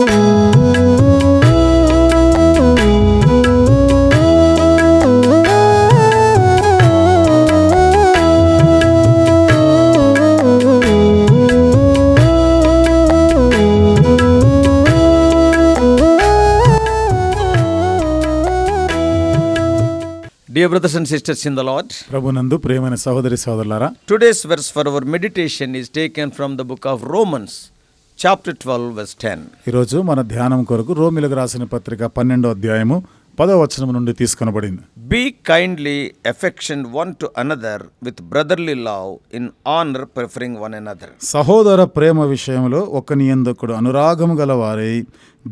Dear brothers and sisters in the Lord, ప్రభునందు ప్రియమైన సహోదరి సహోదరులారా, today's verse for our meditation is taken from the book of Romans, chapter 12, verse 10. ఈరోజు మన ధ్యానం కొరకు రోమిలకు రాసిన పత్రిక 12వ అధ్యాయము 10వ వచనం నుండి తీసుకొనబడింది. Be kindly affectioned one to another with brotherly love, in honor preferring one another. సహోదర ప్రేమ విషయంలో ఒకని యందొకడు అనురాగము గలవారై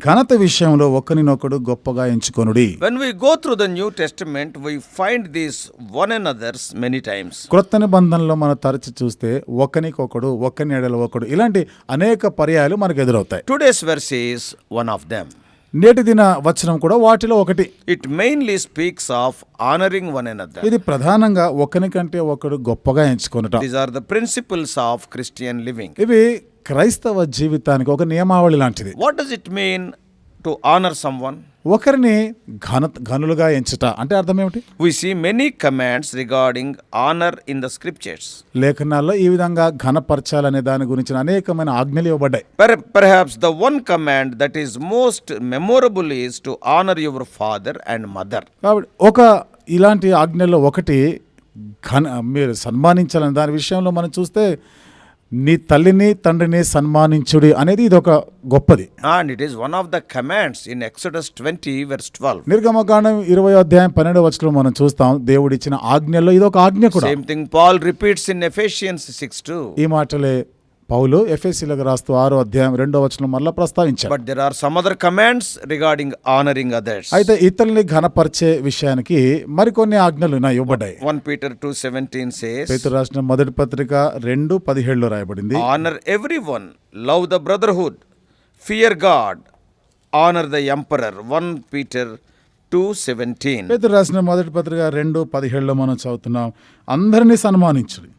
ఘనత విషయంలో ఒకనినొకడు గొప్పగా ఎంచుకొనుడి. When we go through the New Testament, we find these one another's many times. క్రొత్త నిబంధనలో మనం తరచి చూస్తే ఒకనికొకడు, ఒకని ఎడల ఒకడు, ఇలాంటి అనేక పర్యాయాలు మనకు ఎదురవుతాయి. Today's verse is one of them. నేటి దిన వచనం కూడా వాటిలో ఒకటి. It mainly speaks of honoring one another. ఇది ప్రధానంగా ఒకనికంటే ఒకడు గొప్పగా ఎంచుకొనుట. These are the principles of Christian living. ఇవి క్రైస్తవ జీవితానికి ఒక నియమావళి లాంటిది. What does it mean to honor someone? ఒకరిని ఘనులుగా ఎంచుట అంటే అర్థం ఏమిటి? We see many commands regarding honor in the scriptures. లేఖనాల్లో ఈ విధంగా ఘనపరచాలనే దాని గురించి అనేకమైన ఆజ్ఞలు ఇవ్వబడ్డాయి. Perhaps the one command that is most memorable is to honor your father and mother. కాబట్టి ఒక ఇలాంటి ఆజ్ఞల్లో ఒకటి మీరు సన్మానించాలని దాని విషయంలో మనం చూస్తే నీ తల్లిని తండ్రిని సన్మానించుడి అనేది ఇది ఒక గొప్పది. And it is one of the commands in Exodus 20 verse 12. నిర్గమకాండం 20వ అధ్యాయం 12వ వచనంలో మనం చూస్తాం దేవుడిచ్చిన ఆజ్ఞల్లో ఇది ఒక ఆజ్ఞ కూడా. Same thing Paul repeats in Ephesians 6:2. ఈ మాటలే పౌలు ఎఫెసీయులకు రాస్తూ 6వ అధ్యాయం 2వ వచనం మళ్ళీ ప్రస్తావించారు. But there are some other commands regarding honoring others. అయితే ఇతరుల్ని ఘనపరిచే విషయానికి మరికొన్ని ఆజ్ఞలు ఇవ్వబడ్డాయి. 1 Peter 2:17 says, పేతురు రాసిన మొదటి పత్రిక 2:17లో రాయబడింది, honor everyone, love the brotherhood, fear God, honor the emperor. 1 Peter 2:17. పేతురు రాసిన మొదటి పత్రిక 2:17లో మనం చదువుతున్నాం, అందరినీ సన్మానించుడి,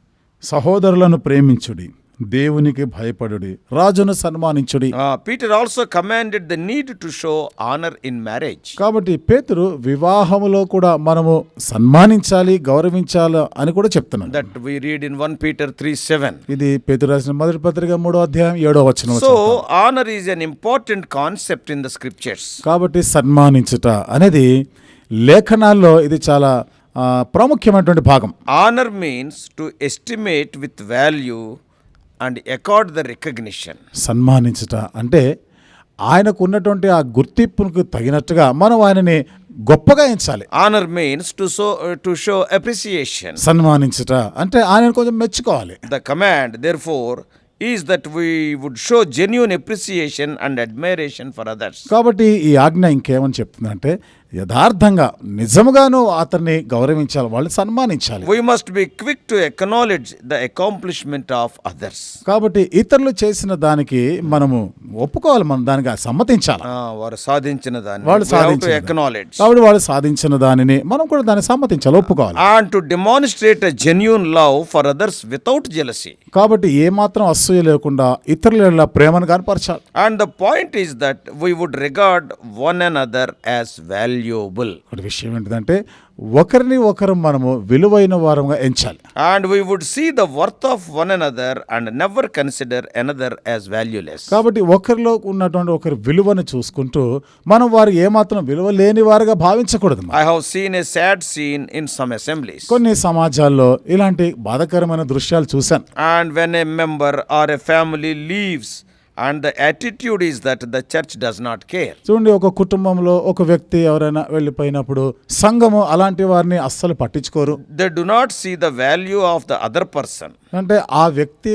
సహోదరులను ప్రేమించుడి, దేవునికి భయపడుడి, రాజును సన్మానించుడి. Peter also commanded the need to show honor in marriage. కాబట్టి పేతురు వివాహములో కూడా మనము సన్మానించాలి, గౌరవించాలి అని కూడా చెప్తున్నాడు. That we read in 1 Peter 3:7. ఇది పేతురు రాసిన మొదటి పత్రిక 3వ అధ్యాయం 7వ వచనం. So honor is an important concept in the scriptures. కాబట్టి సన్మానించుట అనేది లేఖనాల్లో ఇది చాలా ప్రాముఖ్యమైనటువంటి భాగం. Honor means to estimate with value and accord the recognition. సన్మానించుట అంటే ఆయనకు ఉన్నటువంటి ఆ గుర్తింపుకు తగినట్టుగా మనం ఆయనని గొప్పగా ఎంచాలి. Honor means to show appreciation. సన్మానించుట అంటే ఆయనను కొంచెం మెచ్చుకోవాలి. The command therefore is that we would show genuine appreciation and admiration for others. కాబట్టి ఈ ఆజ్ఞ ఇంకేమని చెప్తుందంటే యథార్థంగా నిజముగాను అతన్ని గౌరవించాలి, వాళ్ళు సన్మానించాలి. We must be quick to acknowledge the accomplishment of others. కాబట్టి ఇతరులు చేసిన దానికి మనము ఒప్పుకోవాలి, మనం దానికి సమ్మతించాలి. వారు సాధించిన దాన్ని వాళ్ళు సాధించిన acknowledge. కాబట్టి వాళ్ళు సాధించిన దానిని మనం కూడా దాన్ని సమ్మతించాలి, ఒప్పుకోవాలి. And to demonstrate a genuine love for others without jealousy. కాబట్టి ఏమాత్రం అసూయ లేకుండా ఇతరుల ప్రేమను కనపరచాలి. And the point is that we would regard one another as valuable. ఒక విషయం ఏంటంటే ఒకరిని ఒకరు మనము విలువైన వారంగా ఎంచాలి. And we would see the worth of one another and never consider another as valueless. కాబట్టి ఒకరిలో ఉన్నటువంటి ఒకరి విలువను చూసుకుంటూ మనం వారు ఏమాత్రం విలువ లేని వారుగా భావించకూడదు. I have seen a sad scene in some assemblies. కొన్ని సమాజాల్లో ఇలాంటి బాధాకరమైన దృశ్యాలు చూశాను. And when a member or a family leaves and the attitude is that the church does not care. చూడండి, ఒక కుటుంబంలో ఒక వ్యక్తి ఎవరైనా వెళ్ళిపోయినప్పుడు సంఘము అలాంటి వారిని అస్సలు పట్టించుకోరు. They do not see the value of the other person. అంటే ఆ వ్యక్తి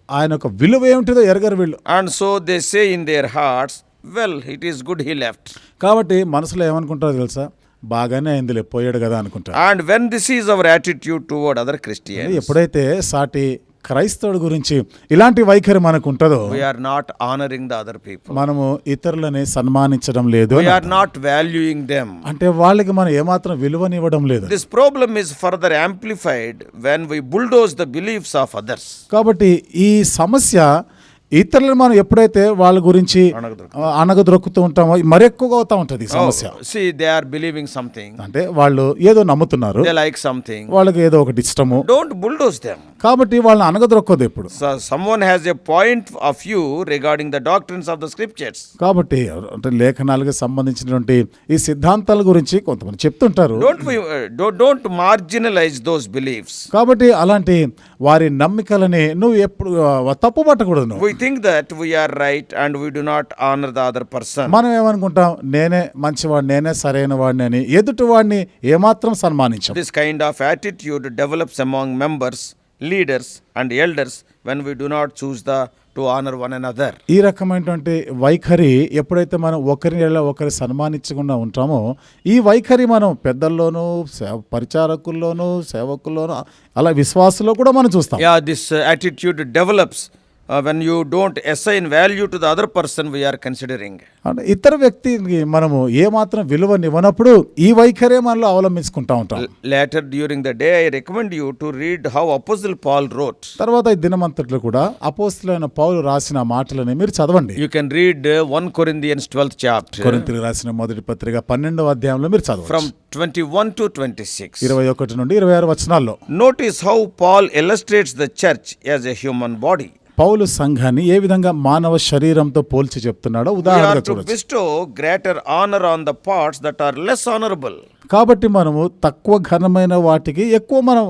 ఆయన యొక్క విలువ ఏమిటిదో ఎరగరు వీళ్ళు. And so they say in their hearts, well, it is good he left. కాబట్టి మనసులో ఏమనుకుంటారో తెలుసా, బాగానే అయిందిలే పోయాడు కదా అనుకుంటారు. And when this is our attitude toward other Christians, ఎప్పుడైతే సాటి క్రైస్తవుడి గురించి ఇలాంటి వైఖరి మనకు ఉంటుందో we are not honoring the other people. మనము ఇతరులని సన్మానించడం లేదు, We are not valuing them. అంటే వాళ్ళకి మనం ఏమాత్రం విలువనివ్వడం లేదు. This problem is further amplified when we bulldoze the beliefs of others. కాబట్టి ఈ సమస్య ఇతరులను మనం ఎప్పుడైతే వాళ్ళ గురించి అణగదొక్కుతాం. అణగదొక్కుతూ ఉంటామో మరి ఎక్కువగా అవుతా ఉంటుంది ఈ సమస్య. See, they are believing something. అంటే వాళ్ళు ఏదో నమ్ముతున్నారు, They like something. వాళ్ళకి ఏదో ఒకటి ఇష్టము, Don't bulldoze them. కాబట్టి వాళ్ళని అనగదొక్కదు ఎప్పుడు. So someone has a point of view regarding the doctrines of the scriptures. కాబట్టి అంటే లేఖనాలకు సంబంధించినటువంటి ఈ సిద్ధాంతాల గురించి కొంతమంది చెప్తుంటారు. Don't marginalize those beliefs. కాబట్టి అలాంటి వారి నమ్మికలని నువ్వు ఎప్పుడు తప్పు పట్టకూడదు. నువ్వు We think that we are right and we do not honor the other person. మనం ఏమనుకుంటాం, నేనే మంచివాడిని, నేనే సరైన వాడిని అని ఎదుటి వాడిని ఏమాత్రం సన్మానించాం. This kind of attitude develops among members, leaders and elders when we do not choose to honor one another. ఈ రకమైనటువంటి వైఖరి ఎప్పుడైతే మనం ఒకరి సన్మానించకుండా ఉంటామో, ఈ వైఖరి మనం పెద్దల్లోనూ పరిచారకుల్లోనూ సేవకుల్లోనూ అలా విశ్వాసులో కూడా మనం చూస్తాం. Yeah, this attitude develops when you don't assign value to the other person we are considering. అంటే ఇతర వ్యక్తికి మనము ఏమాత్రం విలువనివ్వనప్పుడు ఈ వైఖరే మనలో అవలంబించుకుంటా ఉంటాం. Later during the day I recommend you to read how Apostle Paul wrote. తర్వాత ఈ దినమంతట్లో కూడా అపోస్తలుడైన పౌలు రాసిన మాటలని మీరు చదవండి. You can read 1 Corinthians 12th chapter. కొరింథీయులకు రాసిన మొదటి పత్రిక 12వ అధ్యాయంలో మీరు చదవండి. From 21 to 26. 21 నుండి 26 వచనాల్లో Notice how Paul illustrates the church as a human body. పౌలు సంఘాన్ని ఏ విధంగా మానవ శరీరంతో పోల్చి చెప్తున్నాడో We ఉదాహరణగా are to చూడొచ్చు. bestow greater honor on the parts that are less honorable. కాబట్టి మనము తక్కువ ఘనమైన వాటికి ఎక్కువ మనం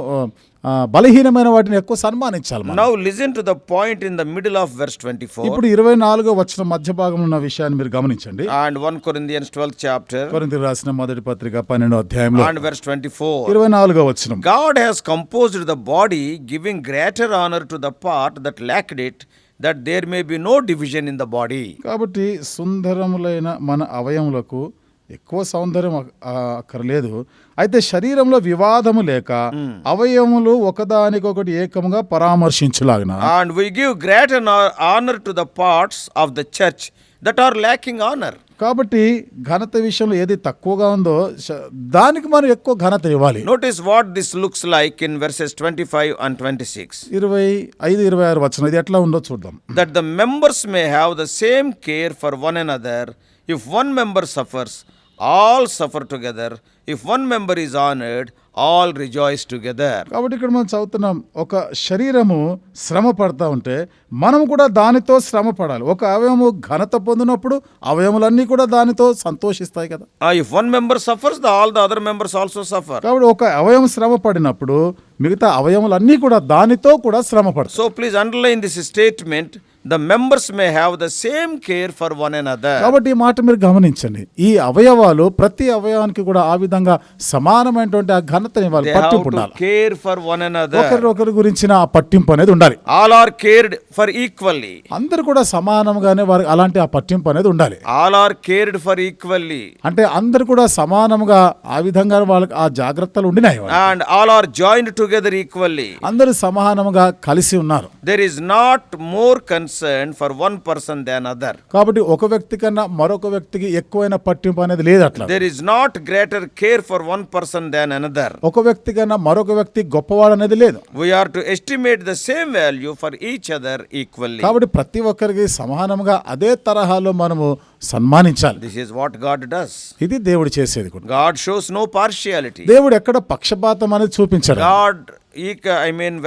బలహీనమైన వాటిని ఎక్కువ సన్మానించాలి మనం. Now listen to the point in the middle of verse 24. ఇప్పుడు 24వ వచనం మధ్య భాగంలో ఉన్న విషయాన్ని మీరు గమనించండి. And 1 Corinthians 12th chapter. కొరింథీయులకు రాసిన మొదటి పత్రిక 12వ అధ్యాయంలో And verse 24. 24వ వచనం. God has composed the body, giving greater honor to the part that lacked it, that there may be no division in the body. కాబట్టి సుందరములైన మన అవయములకు ఎక్కువ సౌందర్యం అక్కర్లేదు, అయితే శరీరంలో వివాదము లేక అవయములు ఒకదానికొకటి ఏకముగా పరామర్శించులాగిన. And we give greater honor to the parts of the church that are lacking honor. కాబట్టి ఘనత విషయంలో ఏది తక్కువగా ఉందో దానికి మనం ఎక్కువ ఘనత ఇవ్వాలి. Notice what this looks like in verses 25 and 26. 25-26 వచనం ఇది ఎట్లా ఉందో చూద్దాం. That the members may have the same care for one another. If one member suffers, all suffer together. If one member is honored, all rejoice together. కాబట్టి ఇక్కడ మనం చదువుతున్నాం, ఒక శరీరము శ్రమ పడతా ఉంటే మనం కూడా దానితో శ్రమ పడాలి. ఒక అవయవము ఘనత పొందినప్పుడు అవయములన్నీ కూడా దానితో సంతోషిస్తాయి కదా. If one member suffers, all the other members also suffer. కాబట్టి ఒక అవయవం శ్రమ పడినప్పుడు మిగతా అవయములన్నీ కూడా దానితో కూడా శ్రమ పడతాయి. So please underline this statement. The members may have the same care for one another. కాబట్టి ఈ మాట మీరు గమనించండి, ఈ అవయవాలు ప్రతి అవయవానికి కూడా ఆ విధంగా సమానమైనటువంటి ఆ ఘనతని ఇవ్వాలి, They have పట్టింపు to ఉండాలి. care for one another. ఒకరి గురించిన ఆ పట్టింపు అనేది ఉండాలి. All are cared for equally. అందరు కూడా సమానంగానే వారికి అలాంటి ఆ పట్టింపు అనేది ఉండాలి. All are cared for equally. అంటే అందరు కూడా సమానంగా ఆ విధంగా వాళ్ళకి ఆ జాగ్రత్తలు ఉండినాయి. And all are joined together equally. అందరూ సమానంగా కలిసి ఉన్నారు. There is not more concern for one person than other. కాబట్టి ఒక వ్యక్తి కన్నా మరొక వ్యక్తికి ఎక్కువైన పట్టింపు అనేది లేదు. అట్లా There is not greater care for one person than another. ఒక వ్యక్తి కన్నా మరొక వ్యక్తి గొప్పవాడు అనేది లేదు. We are to estimate the same value for each other equally. కాబట్టి ప్రతి ఒక్కరికి సమానంగా అదే తరహాలో మనము సన్మానించాలి. This is what God does. ఇది దేవుడు చేసేది కూడా. God shows no partiality. దేవుడు ఎక్కడ పక్షపాతం అనేది చూపించాడు. God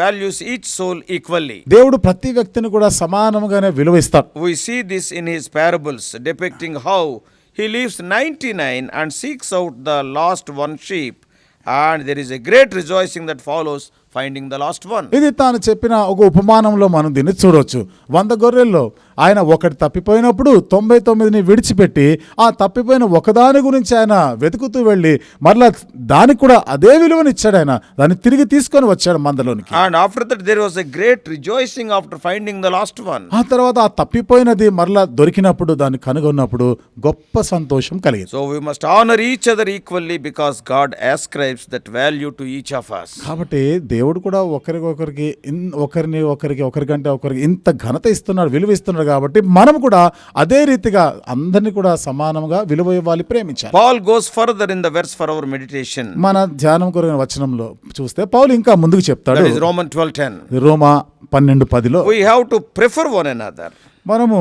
values each soul equally. దేవుడు ప్రతి వ్యక్తిని కూడా సమానంగానే విలువ ఇస్తాడు. We see this in his parables depicting how he leaves 99 and seeks out the lost one sheep, and there is a great rejoicing that follows finding the lost one. ఇది తాను చెప్పిన ఒక ఉపమానంలో మనం దీన్ని చూడొచ్చు. 100 గొర్రెల్లో ఆయన ఒకటి తప్పిపోయినప్పుడు 99ని విడిచిపెట్టి ఆ తప్పిపోయిన ఒకదాని గురించి ఆయన వెతుకుతూ వెళ్ళి మరలా దానికి కూడా అదే విలువనిచ్చాడు. ఆయన దాన్ని తిరిగి తీసుకొని వచ్చాడు మందలోనికి. And after that there was a great rejoicing after finding the lost one. ఆ తర్వాత ఆ తప్పిపోయినది మరలా దొరికినప్పుడు దాన్ని కనుగొన్నప్పుడు గొప్ప సంతోషం కలిగింది. So we must honor each other equally because God ascribes that value to each of us. కాబట్టి దేవుడు కూడా ఒకరికొకరికి ఒకరికంటే ఒకరికి ఇంత ఘనత ఇస్తున్నాడు, విలువ ఇస్తున్నాడు. కాబట్టి మనం కూడా అదే రీతిగా అందరినీ కూడా సమానంగా విలువ ఇవ్వాలి, ప్రేమించాలి. Paul goes further in the verse for our meditation. మన ధ్యానం కొరకు వచనంలో చూస్తే పౌలు ఇంకా ముందుకు చెప్తాడు. That is Romans 12:10. Roma 12:10లో We have to prefer one another. మనము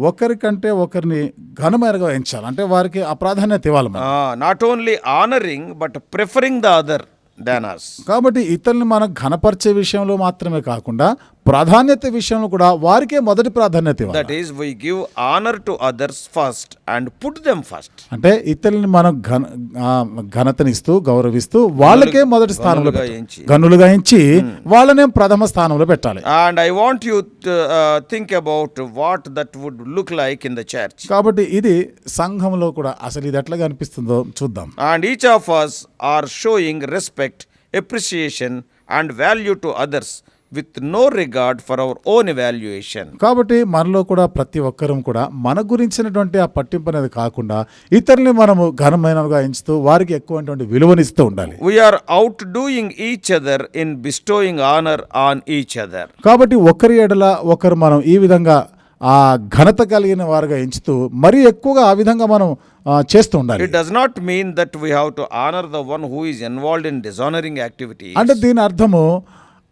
ఒకరికంటే ఒకరిని ఘనమైనగా ఎంచాలి, అంటే వారికి ఆ ప్రాధాన్యత ఇవ్వాలి మనం. Not only honoring but preferring the other than us. కాబట్టి ఇతరుల్ని మనం ఘనపరిచే విషయంలో మాత్రమే కాకుండా ప్రాధాన్యత విషయంలో కూడా వారికే మొదటి ప్రాధాన్యత ఇవ్వాలి. That is, we give honor to others first and put them first. అంటే ఇతరుల్ని మనం ఘనతనిస్తూ గౌరవిస్తూ వాళ్ళకే మొదటి స్థానంలో గనులుగా ఎంచి వాళ్ళనే ప్రథమ స్థానంలో పెట్టాలి. And I want you to think about what that would look like in the church. కాబట్టి ఇది సంఘంలో కూడా అసలు ఇది ఎట్లా కనిపిస్తుందో చూద్దాం. And each of us are showing respect, appreciation and value to others with no regard for our own evaluation. కాబట్టి మనలో కూడా ప్రతి ఒక్కరం కూడా మన గురించినటువంటి ఆ పట్టింపు అనేది కాకుండా ఇతరుల్ని మనము ఘనమైనగా ఎంచుతూ వారికి ఎక్కువటువంటి విలువనిస్తూ ఉండాలి. We are outdoing each other in bestowing honor on each other. కాబట్టి ఒకరి ఎడల ఒకరు మనం ఈ విధంగా ఆ ఘనత కలిగిన వారుగా ఎంచుతూ మరీ ఎక్కువగా ఆ విధంగా మనం చేస్తూ ఉండాలి. It does not mean that we have to honor the one who is involved in dishonoring activities. అంటే దీని అర్థము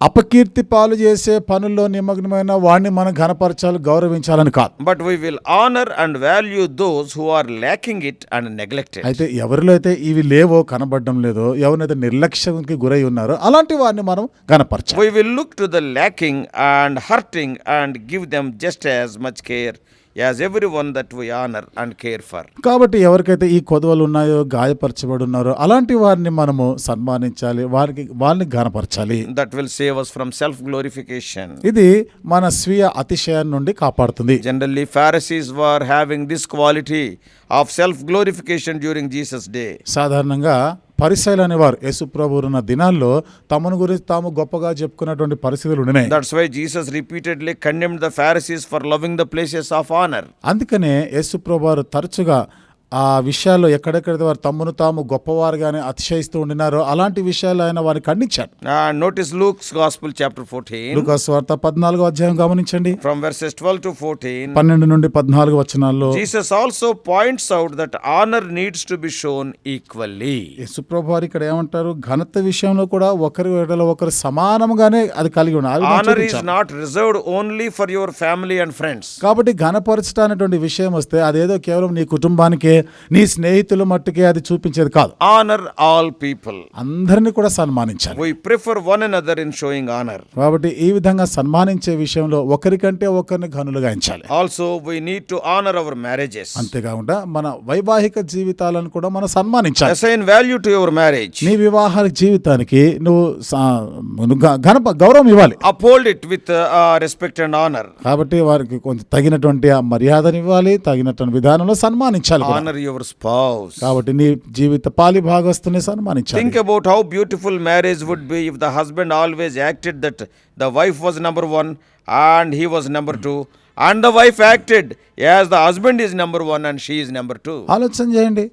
అపకీర్తి పాలు చేసే పనుల్లో నిమగ్నమైన వాడిని మనం ఘనపరచాలి, గౌరవించాలని కాదు. But we will honor and value those who are lacking it and neglected. అయితే ఎవరిలో అయితే ఇవి లేవో, కనబడడం లేదో, ఎవరినైతే నిర్లక్ష్యానికి గురై ఉన్నారో అలాంటి వారిని మనం ఘనపరచాలి. We will look to the lacking and hurting and give them just as much care as everyone that we honor and care for. కాబట్టి ఎవరికైతే ఈ కొదవలు ఉన్నాయో, గాయపరచబడి ఉన్నారో అలాంటి వారిని మనము సన్మానించాలి, వారిని ఘనపరచాలి. That will save us from self glorification. ఇది మన స్వీయ అతిశయాన్ని నుండి కాపాడుతుంది. Generally Pharisees were having this quality of self glorification during Jesus' day. సాధారణంగా పరిసయ్యులు అనేవారు యేసు ప్రభువు ఉన్న దినాల్లో తమను గురించి తాము గొప్పగా చెప్పుకున్నటువంటి పరిస్థితులు ఉన్నాయి. That's why Jesus repeatedly condemned the Pharisees for loving the places of honor. అందుకనే యేసు ప్రభువు తరచుగా ఆ విషయాల్లో ఎక్కడెక్కడైతే వారు తమ్మును తాము గొప్పవారుగానే అతిశయిస్తూ ఉండినారో అలాంటి విషయాలు ఆయన వారిని ఖండించాడు. Notice Luke's Gospel chapter 14. లూకా సువార్త 14వ అధ్యాయం గమనించండి. From verses 12 to 14. 12 నుండి 14 వచనాల్లో Jesus also points out that honor needs to be shown equally. యేసు ప్రభువు వారు ఇక్కడ ఏమంటారు, ఘనత విషయంలో కూడా ఒకరి ఎడల ఒకరు సమానంగానే అది కలిగి ఉన్నారు. Honor is not reserved only for your family and friends. కాబట్టి ఘనపరచట అనేటువంటి విషయం వస్తే అదేదో కేవలం నీ కుటుంబానికే, నీ స్నేహితుల మట్టుకే అది చూపించేది కాదు. Honor all people. అందరిని కూడా సన్మానించాలి. We prefer one another in showing honor. కాబట్టి ఈ విధంగా సన్మానించే విషయంలో ఒకరికంటే ఒకరిని ఘనులుగా ఎంచాలి. Also we need to honor our marriages. అంతేకాకుండా మన వైవాహిక జీవితాలను కూడా మనం సన్మానించాలి. Assign value to your marriage. నీ వివాహ జీవితానికి నువ్వు గౌరవం ఇవ్వాలి. Uphold it with respect and honor. కాబట్టి వారికి కొంచెం తగినటువంటి ఆ మర్యాదను ఇవ్వాలి, తగినటువంటి విధానంలో సన్మానించాలి. Honor your spouse. కాబట్టి నీ జీవిత పాలి భాగస్తుని సన్మానించాలి. Think about how beautiful marriage would be if the husband always acted that the wife was number one and he was number two, and the wife acted as the husband is number one and she is number two. ఆలోచన చేయండి.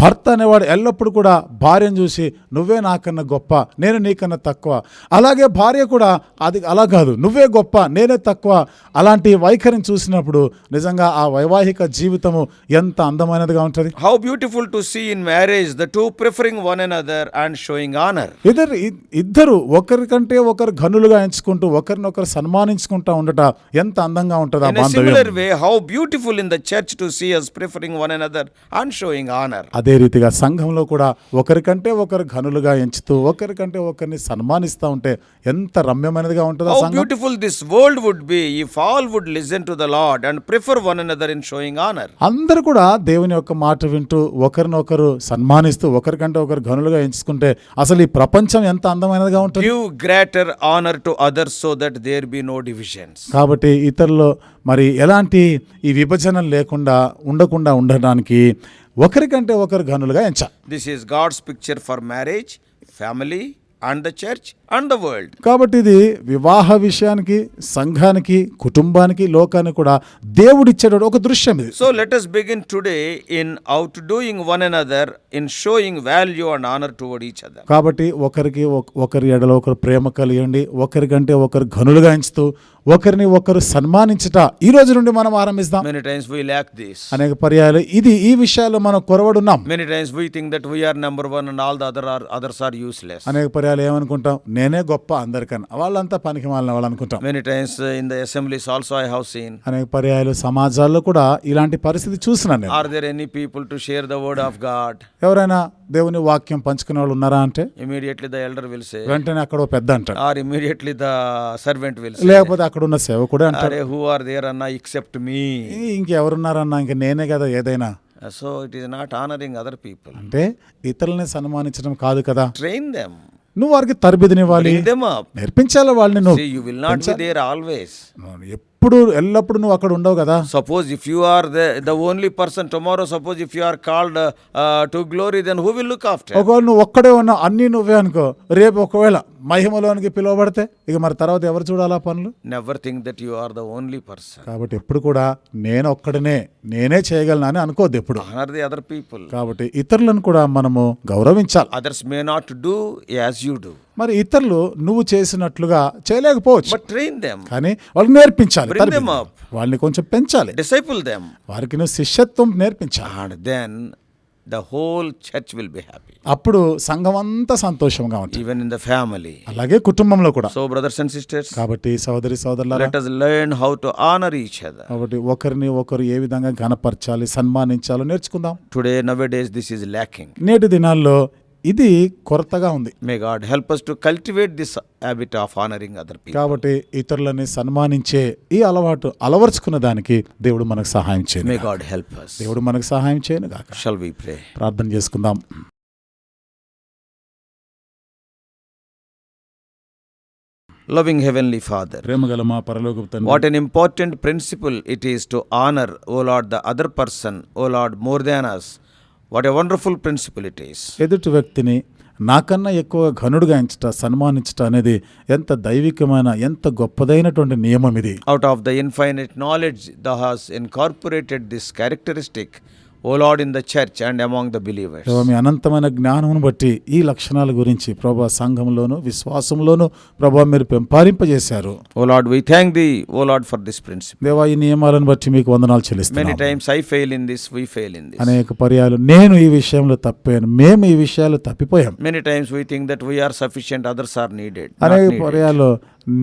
భర్త అనేవాడు ఎల్లప్పుడూ కూడా భార్యను చూసి నువ్వే నాకన్నా గొప్ప, నేను నీకన్నా తక్కువ, అలాగే భార్య కూడా అది అలా కాదు, నువ్వే గొప్ప నేనే తక్కువ, అలాంటి వైఖరిని చూసినప్పుడు నిజంగా ఆ వైవాహిక జీవితము ఎంత అందమైనదిగా ఉంటుంది. How beautiful to see in marriage the two preferring one another and showing honor. ఇద్దరు ఒకరికంటే ఒకరు ఘనులుగా ఎంచుకుంటూ ఒకరినొకరు సన్మానించుకుంటూ ఉండట ఎంత అందంగా ఉంటుంది ఆ In a బాంధవ్యం. similar way, how beautiful in the church to see us preferring one another and showing honor. అదే రీతిగా సంఘంలో కూడా ఒకరికంటే ఒకరు ఘనులుగా ఎంచుతూ ఒకరికంటే ఒకరిని సన్మానిస్తూ ఉంటే ఎంత రమ్యమైనదిగా ఉంటుందో How సంఘం. beautiful this world would be if all would listen to the Lord and prefer one another in showing honor. అందరూ కూడా దేవుని యొక్క మాట వింటూ ఒకరినొకరు సన్మానిస్తూ ఒకరికంటే ఒకరు ఘనులుగా ఎంచుకుంటే అసలు ఈ ప్రపంచం ఎంత అందమైనదిగా ఉంటుంది. Give greater honor to others so that there be no divisions. కాబట్టి ఇతరుల్లో మరి ఎలాంటి ఈ విభజన లేకుండా ఉండడానికి ఒకరికంటే ఒకరు ఘనులుగా ఎంచాలి. This is God's picture for marriage, family and the church and the world. కాబట్టి ఇది వివాహ విషయానికి, సంఘానికి, కుటుంబానికి, లోకానికి కూడా దేవుడిచ్చేటువంటి ఒక దృశ్యం ఇది. So let us begin today in outdoing one another, in showing value and honor toward each other. కాబట్టి ఒకరి ఎడల ఒకరు ప్రేమ కలిగండి, ఒకరికంటే ఒకరు ఘనులుగా ఎంచుతూ ఒకరిని ఒకరు సన్మానించుట ఈ రోజు నుండి మనం ఆరంభిస్తాం. Many times we lack this. అనేక పర్యాయాలు ఈ విషయాల్లో మనం కొరవడున్నాం. Many times we think that we are number one and all the others are useless. అనేక పర్యాయాలు ఏమనుకుంటాం, నేనే గొప్ప అందరికన్నా, వాళ్ళంతా పనికి మాలిన వాళ్ళు అనుకుంటాం. Many times in the assemblies also I have seen. అనేక పర్యాయాలు సమాజాల్లో కూడా ఇలాంటి పరిస్థితి చూస్తున్నాను నేను. Are there any people to share the word of God? ఎవరైనా దేవుని వాక్యం పంచుకునే వాళ్ళు ఉన్నారా అంటే Immediately the elder will say, వెంటనే అక్కడ ఓ పెద్ద అంటాడు, or immediately the servant will say, లేకపోతే అక్కడ ఉన్న సేవకుడే అంటాడు, Are who are there Anna except me? ఇంకెవరున్నారన్నా, ఇంక నేనే కదా ఏదైనా. So it is not honoring other people. అంటే ఇతరులని సన్మానించడం కాదు కదా. Train them. నువ్వు వారికి తరబిదినివ్వాలి, Bring them up. నేర్పించాలి వాళ్ళని. నువ్వు See, you will not be there always. ఎల్లప్పుడు నువ్వు అక్కడ ఉండవు కదా. Suppose if you are the only person tomorrow, suppose if you are called to glory, then who will look after? ఒకవేళ నువ్వు ఒక్కడే ఉన్నా, అన్నీ నువ్వే అనుకో, రేపు ఒకవేళ మహిమలోనికి పిలువబడితే ఇక మరి తర్వాత ఎవరు చూడాలా పనులు? Never think that you are the only person. కాబట్టి ఎప్పుడు కూడా నేను ఒక్కడనే, నేనే చేయగలను అని అనుకోద్దు ఎప్పుడు. Honor the other people. కాబట్టి ఇతరులను కూడా మనము గౌరవించాలి. Others may not do as you do. మరి ఇతరులు నువ్వు చేసినట్లుగా చేయలేకపోవచ్చు, But train them. కానీ వాళ్ళకి నేర్పించాలి, Bring them up. వాళ్ళని కొంచెం పెంచాలి, Disciple them. వారికి నువ్వు శిష్యత్వం నేర్పించాలి. And then the whole church will be happy. అప్పుడు సంఘం అంతా సంతోషంగా ఉంటుంది, Even in the family. అలాగే కుటుంబంలో కూడా. So brothers and sisters, కాబట్టి సోదరి సోదరులారా, let us learn how to honor each other. కాబట్టి ఒకరిని ఒకరు ఏ విధంగా ఘనపరచాలి, సన్మానించాలో నేర్చుకుందాం. Today, nowadays, this is lacking. నేటి దినాల్లో ఇది కొరతగా ఉంది. May God help us to cultivate this habit of honoring other people. కాబట్టి ఇతరులని సన్మానించే ఈ అలవాటు అలవర్చుకున్న దానికి దేవుడు మనకు సహాయం చేయను. May God help us. దేవుడు మనకు సహాయం చేయను గాక. Shall we pray? ప్రార్థన చేసుకుందాం. Loving Heavenly Father, ప్రేమగల మా పరలోకపు తండ్రి, what an important principle it is to honor, O Lord, the other person, O Lord, more than us. What a wonderful principle it is. ఎదుటి వ్యక్తిని నాకన్నా ఎక్కువ ఘనుడుగా ఎంచుట, సన్మానించుట అనేది ఎంత దైవికమైన, ఎంత గొప్పదైనటువంటి నియమం ఇది. Out of the infinite knowledge, thou hast incorporated this characteristic, O Lord, in the church and among the believers. ప్రభా, మీ అనంతమైన జ్ఞానమును బట్టి ఈ లక్షణాల గురించి ప్రభా సంఘంలోను విశ్వాసంలోను ప్రభా మీరు పెంపారింపజేశారు. O Lord, we thank thee, O Lord, for this principle. దేవా, ఈ నియమాలను బట్టి మీకు వందనాలు Many చెల్లిస్తున్నాము. times I fail in this, we fail in this. అనేక పర్యాలు నేను ఈ విషయంలో తప్పాను, మేము ఈ విషయాలు తప్పిపోయాం. Many times we think that we are sufficient, others are needed. Not అనేక needed. పర్యాలు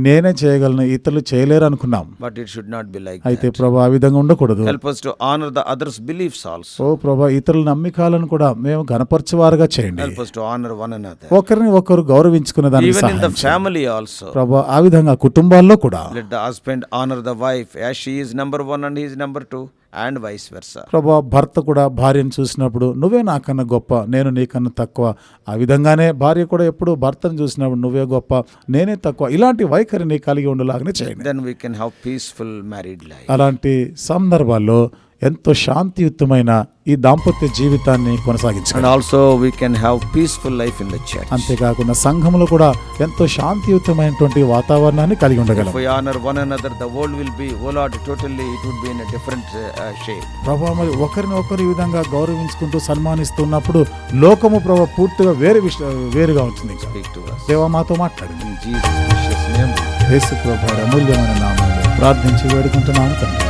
నేనే చేయగలను, ఇతరులు చేయలేరు అనుకున్నాం. But it should not be like అయితే that. ప్రభా ఆ విధంగా ఉండకూడదు. Help us to honor the others' beliefs also. ఓ ప్రభా, ఇతరుల నమ్మికాలను కూడా మేము గణపరచువారుగా చేయండి. Help us to honor one another. ఒకరిని ఒకరు గౌరవించుకునే దానికి Even in సహాయం the చేయండి. family also. ప్రభా ఆ విధంగా కుటుంబాల్లో కూడా Let the husband honor the wife as she is number one and he is number two, and vice versa. ప్రభా భర్త కూడా భార్యను చూసినప్పుడు నువ్వే నాకన్నా గొప్ప, నేను నీకన్నా తక్కువ, ఆ విధంగానే భార్య కూడా ఎప్పుడు భర్తను చూసినప్పుడు నువ్వే గొప్ప, నేనే తక్కువ, ఇలాంటి వైఖరిని కలిగి ఉండేలాగానే చేయండి. Then we can have peaceful married life. అలాంటి సందర్భాల్లో ఎంతో శాంతియుతమైన ఈ దాంపత్య జీవితాన్ని And కొనసాగించండి. also we can have peaceful life in the church. అంతేకాకుండా సంఘంలో కూడా ఎంతో శాంతియుతమైనటువంటి వాతావరణాన్ని కలిగి ఉండగలం. If we honor one another, the world will be, oh Lord, totally it would be in a different shape. ప్రభా మరి ఒకరిని ఒకరు ఈ విధంగా గౌరవించుకుంటూ సన్మానిస్తున్నప్పుడు లోకము ప్రభా పూర్తిగా వేరుగా ఉంటుంది. ఇంకా Speak to us. దేవా మాతో మాట్లాడింది. In Jesus' precious name. యేసు ప్రభు అమూల్యమైన నామములో ప్రార్థించి వేడుకుంటున్నాను తండ్రి.